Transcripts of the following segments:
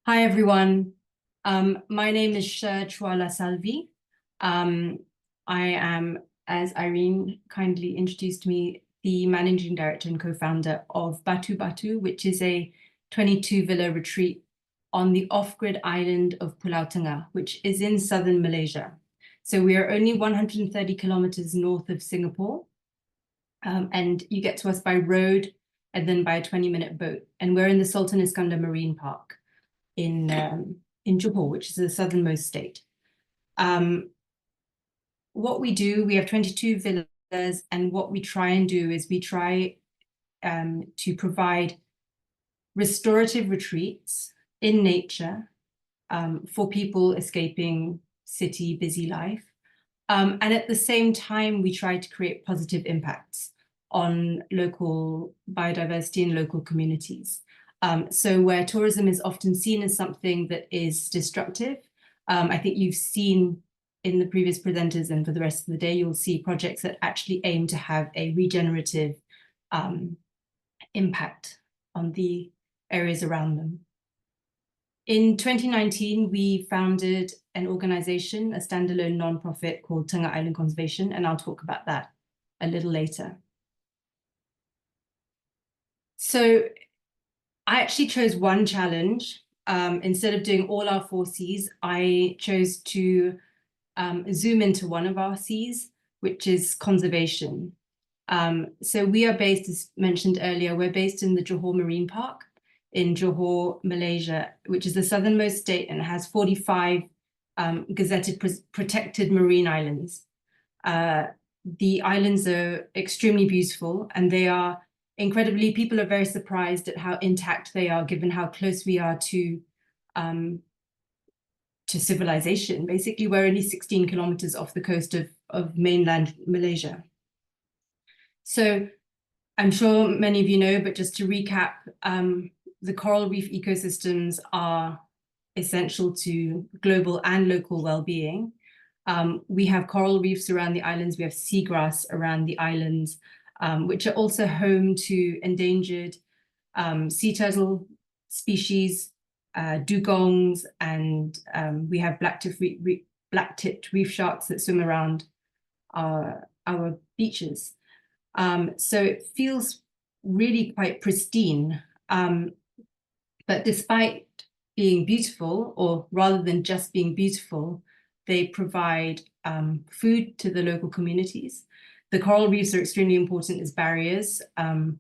Hi, everyone. My name is Cher Chua-Lassalvy. I am, as Irene kindly introduced me, the managing director and co-founder of Batu, which is a 22-villa retreat on the off-grid island of Pulau Tengah, which is in southern Malaysia. So we are only 130 kilometers north of Singapore, and you get to us by road and then by a 20-minute boat. And we're in the Sultan Iskandar Marine Park in Johor, which is the southernmost state. What we do, we have 22 villas, and what we try and do is we try to provide restorative retreats in nature for people escaping city busy life. And at the same time, we try to create positive impacts on local biodiversity and local communities. So where tourism is often seen as something that is destructive, I think you've seen in the previous presenters, and for the rest of the day, you'll see projects that actually aim to have a regenerative impact on the areas around them. In 2019, we founded an organization, a standalone nonprofit called Tengah Island Conservation, and I'll talk about that a little later. So I actually chose one challenge. Instead of doing all our 4 Cs, I chose to zoom into one of our Cs, which is conservation. So we are based, as mentioned earlier, we're based in the Johor Marine Park in Johor, Malaysia, which is the southernmost state and has 45 gazetted protected marine islands. The islands are extremely beautiful, and they are incredibly, people are very surprised at how intact they are, given how close we are to civilization. Basically, we're only 16 kilometers off the coast of mainland Malaysia. So I'm sure many of you know, but just to recap, the coral reef ecosystems are essential to global and local well-being. We have coral reefs around the islands, we have seagrass around the islands, which are also home to endangered sea turtle species, dugongs, and we have black-tipped reef sharks that swim around our beaches. So it feels really quite pristine. But despite being beautiful, or rather than just being beautiful, they provide food to the local communities. The coral reefs are extremely important as barriers,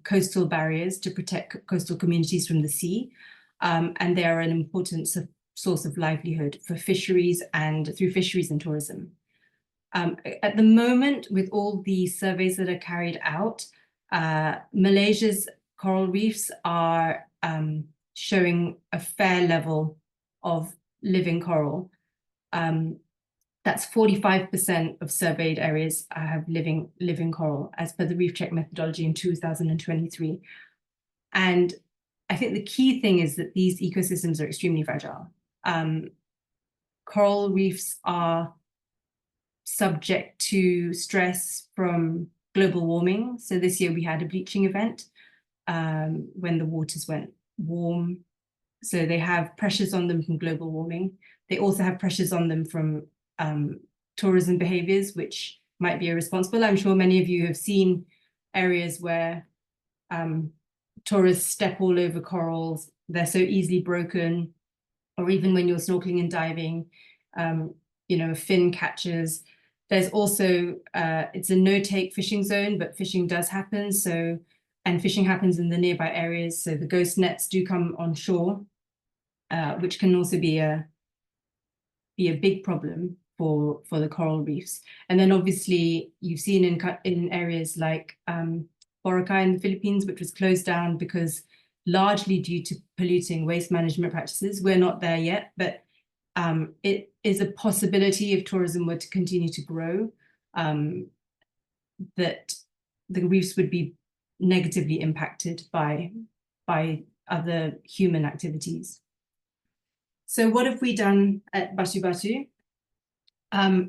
coastal barriers to protect coastal communities from the sea. And they are an important source of livelihood for fisheries and through fisheries and tourism. At the moment, with all the surveys that are carried out, Malaysia's coral reefs are showing a fair level of living coral. That's 45% of surveyed areas have living coral, as per the Reef Check methodology in 2023. And I think the key thing is that these ecosystems are extremely fragile. Coral reefs are subject to stress from global warming. So this year we had a bleaching event when the waters went warm. So they have pressures on them from global warming. They also have pressures on them from tourism behaviors, which might be irresponsible. I'm sure many of you have seen areas where tourists step all over corals. They're so easily broken, or even when you're snorkeling and diving, a fin catches. There's also, it's a no-take fishing zone, but fishing does happen. And fishing happens in the nearby areas. So the ghost nets do come on shore, which can also be a big problem for the coral reefs. And then obviously you've seen in areas like Boracay in the Philippines, which was closed down because largely due to polluting waste management practices. We're not there yet, but it is a possibility if tourism were to continue to grow, that the reefs would be negatively impacted by other human activities. So what have we done at Batu?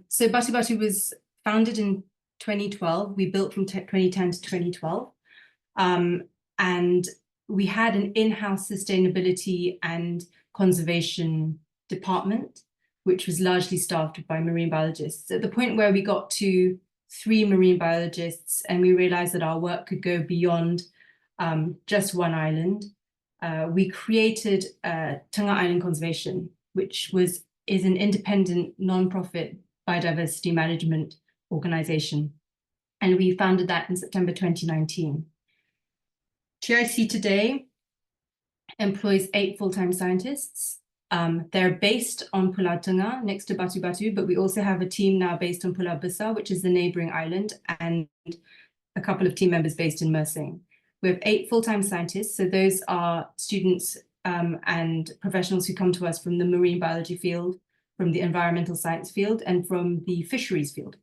So Batu was founded in 2012. We built from 2010 to 2012. And we had an in-house sustainability and conservation department, which was largely staffed by marine biologists. At the point where we got to 3 marine biologists and we realized that our work could go beyond just one island, we created Tonga Island Conservation, which is an independent non-profit biodiversity management organization. And we founded that in September 2019. TIC today employs 8 full-time scientists. They're based on Pulau Tonga, next to Batu Batu, but we also have a team now based on Pulau Besar, which is the neighboring island, and a couple of team members based in Mersing. We have 8 full-time scientists, so those are students and professionals who come to us from the marine biology field, from the environmental science field, and from the fisheries field.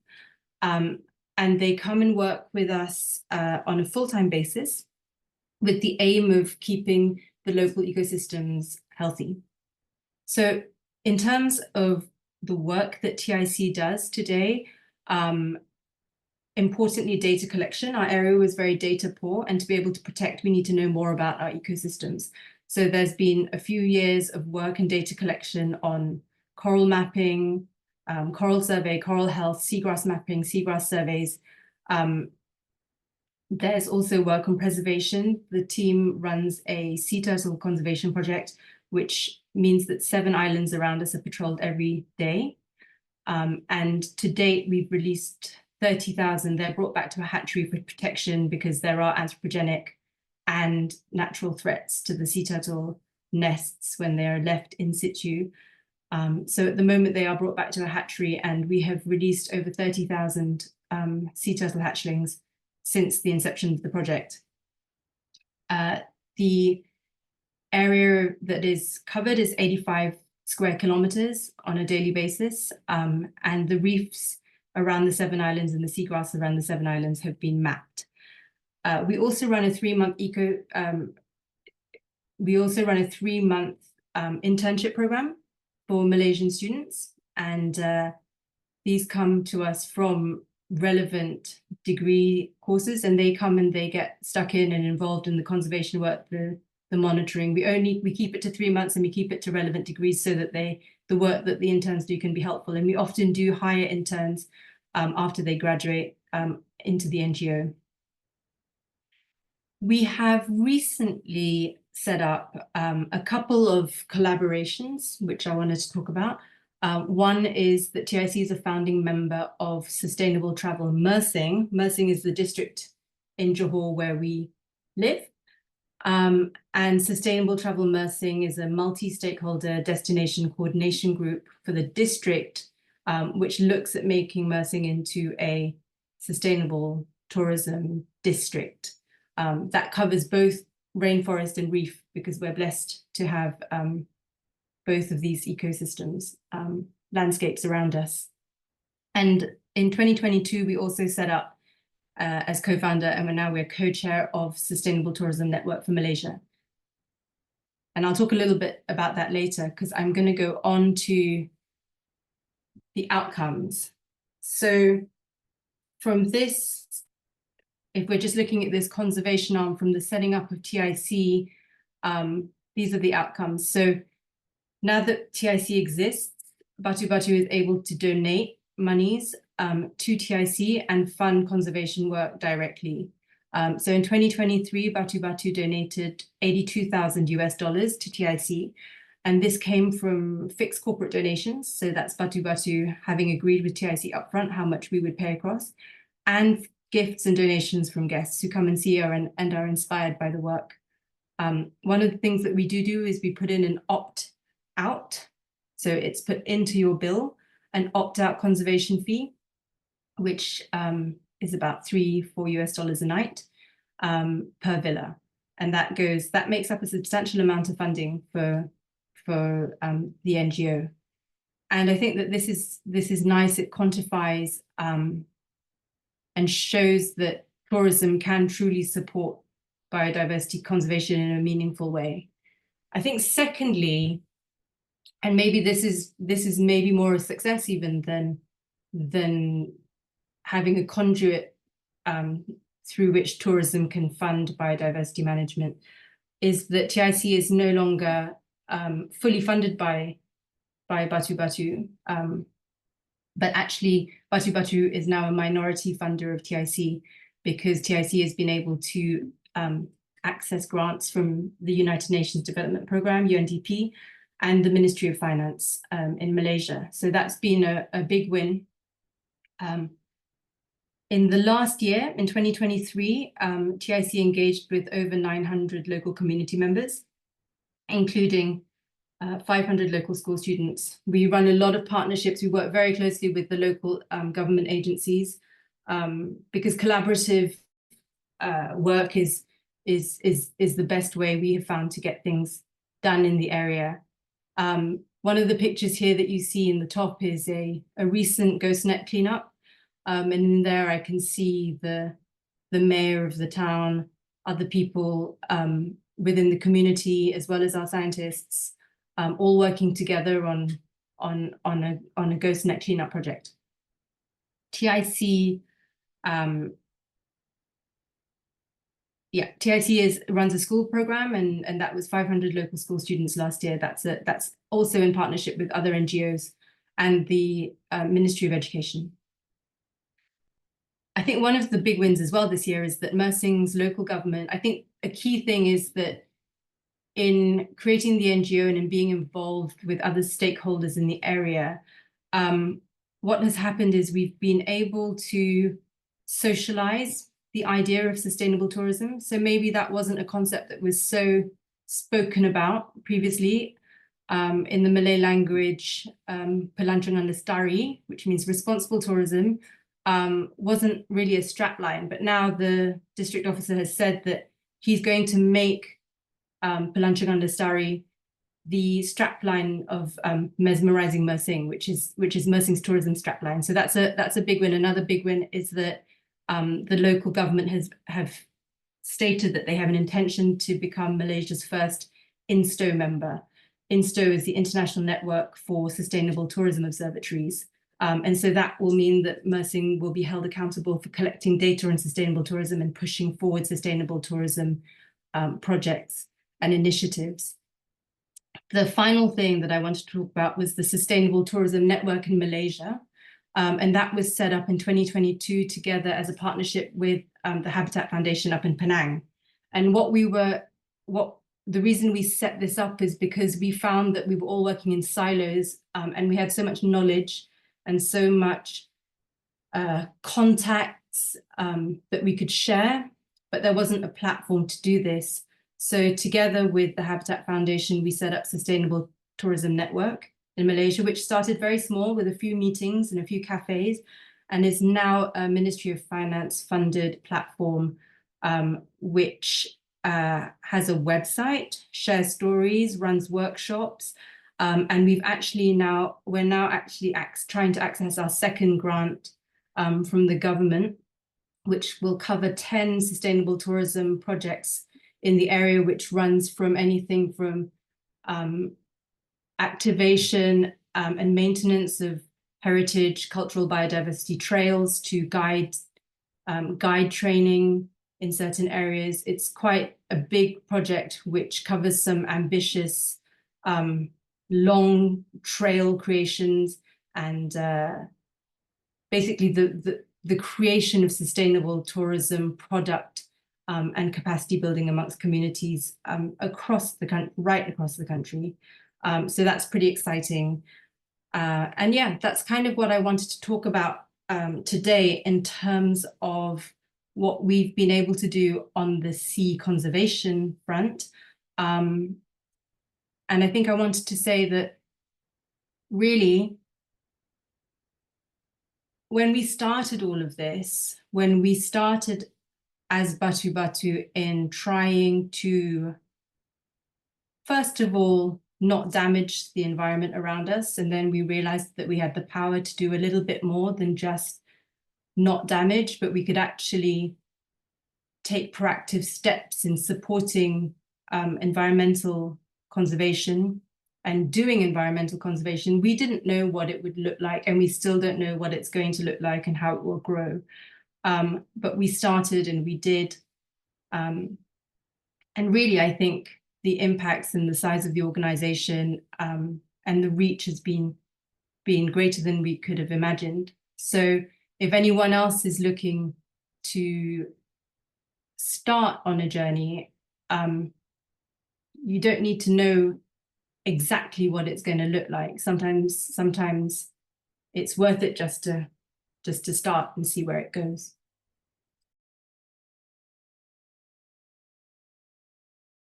And they come and work with us on a full-time basis with the aim of keeping the local ecosystems healthy. So in terms of the work that TIC does today, importantly, data collection. Our area was very data poor, and to be able to protect, we need to know more about our ecosystems. So there's been a few years of work and data collection on coral mapping, coral survey, coral health, seagrass mapping, seagrass surveys. There's also work on preservation. The team runs a sea turtle conservation project, which means that 7 islands around us are patrolled every day. And to date, we've released 30,000. They're brought back to a hatchery for protection because there are anthropogenic and natural threats to the sea turtle nests when they are left in situ. So at the moment, they are brought back to a hatchery, and we have released over 30,000 sea turtle hatchlings since the inception of the project. The area that is covered is 85 square kilometers on a daily basis, and the reefs around the 7 islands and the seagrass around the 7 islands have been mapped. We also run a 3-month internship program for Malaysian students, and these come to us from relevant degree courses, and they come and they get stuck in and involved in the conservation work, the monitoring. We keep it to 3 months, and we keep it to relevant degrees so that the work that the interns do can be helpful. And we often do hire interns after they graduate into the NGO. We have recently set up a couple of collaborations, which I wanted to talk about. One is that TIC is a founding member of Sustainable Travel Mersing. Mersing is the district in Johor where we live. And Sustainable Travel Mersing is a multi-stakeholder destination coordination group for the district, which looks at making Mersing into a sustainable tourism district. That covers both rainforest and reef, because we're blessed to have both of these ecosystems, landscapes around us. And in 2022, we also set up as co-founder, and we're co-chair of Sustainable Tourism Network for Malaysia. And I'll talk a little bit about that later, because I'm going to go on to the outcomes. So from this, if we're just looking at this conservation arm from the setting up of TIC, these are the outcomes. So now that TIC exists, Batu Batu is able to donate monies to TIC and fund conservation work directly. So in 2023, Batu Batu donated $82,000 to TIC, and this came from fixed corporate donations. So that's Batu Batu having agreed with TIC upfront how much we would pay across, and gifts and donations from guests who come and see her and are inspired by the work. One of the things that we do is we put in an opt-out. So it's put into your bill an opt-out conservation fee, which is about $3-4 a night per villa. And that makes up a substantial amount of funding for the NGO. And I think that this is nice. It quantifies and shows that tourism can truly support biodiversity conservation in a meaningful way. I think secondly, and maybe this is maybe more a success even than having a conduit through which tourism can fund biodiversity management, is that TIC is no longer fully funded by Batu. But actually, Batu is now a minority funder of TIC because TIC has been able to access grants from the United Nations Development Programme, UNDP, and the Ministry of Finance in Malaysia. So that's been a big win. In the last year, in 2023, TIC engaged with over 900 local community members, including 500 local school students. We run a lot of partnerships. We work very closely with the local government agencies because collaborative work is the best way we have found to get things done in the area. One of the pictures here that you see in the top is a recent ghost net cleanup. And in there I can see the mayor of the town, other people within the community, as well as our scientists, all working together on a ghost net cleanup project. TIC runs a school program, and that was 500 local school students last year. That's also in partnership with other NGOs and the Ministry of Education. I think one of the big wins as well this year is that Mersing's local government, I think a key thing is that in creating the NGO and in being involved with other stakeholders in the area, what has happened is we've been able to socialize the idea of sustainable tourism. So maybe that wasn't a concept that was so spoken about previously. In the Malay language, Pelancongan Lestari, which means responsible tourism, wasn't really a strapline, but now the district officer has said that he's going to make Pelancongan Lestari the strapline of mesmerizing Mersing, which is Mersing's tourism strapline. So that's a big win. Another big win is that the local government have stated that they have an intention to become Malaysia's first INSTO member. INSTO is the International Network for Sustainable Tourism Observatories. And so that will mean that Mersing will be held accountable for collecting data on sustainable tourism and pushing forward sustainable tourism projects and initiatives. The final thing that I wanted to talk about was the Sustainable Tourism Network in Malaysia. And that was set up in 2022 together as a partnership with the Habitat Foundation up in Penang. And the reason we set this up is because we found that we were all working in silos and we had so much knowledge and so much contacts that we could share, but there wasn't a platform to do this. So together with the Habitat Foundation, we set up Sustainable Tourism Network in Malaysia, which started very small with a few meetings and a few cafes, and is now a Ministry of Finance funded platform, which has a website, shares stories, runs workshops, and we're now actually trying to access our second grant from the government, which will cover 10 sustainable tourism projects in the area, which runs from anything from activation and maintenance of heritage, cultural biodiversity trails to guide training in certain areas. It's quite a big project which covers some ambitious long trail creations and basically the creation of sustainable tourism product and capacity building amongst communities right across the country. So that's pretty exciting. And yeah, that's kind of what I wanted to talk about today in terms of what we've been able to do on the sea conservation front. And I think I wanted to say that really, when we started all of this, when we started as Batu in trying to, first of all, not damage the environment around us, and then we realized that we had the power to do a little bit more than just not damage, but we could actually take proactive steps in supporting environmental conservation and doing environmental conservation. We didn't know what it would look like, and we still don't know what it's going to look like and how it will grow. But we started and we did. And really, I think the impacts and the size of the organization, and the reach has been greater than we could have imagined. So if anyone else is looking to start on a journey, you don't need to know exactly what it's going to look like. Sometimes it's worth it just to start and see where it goes.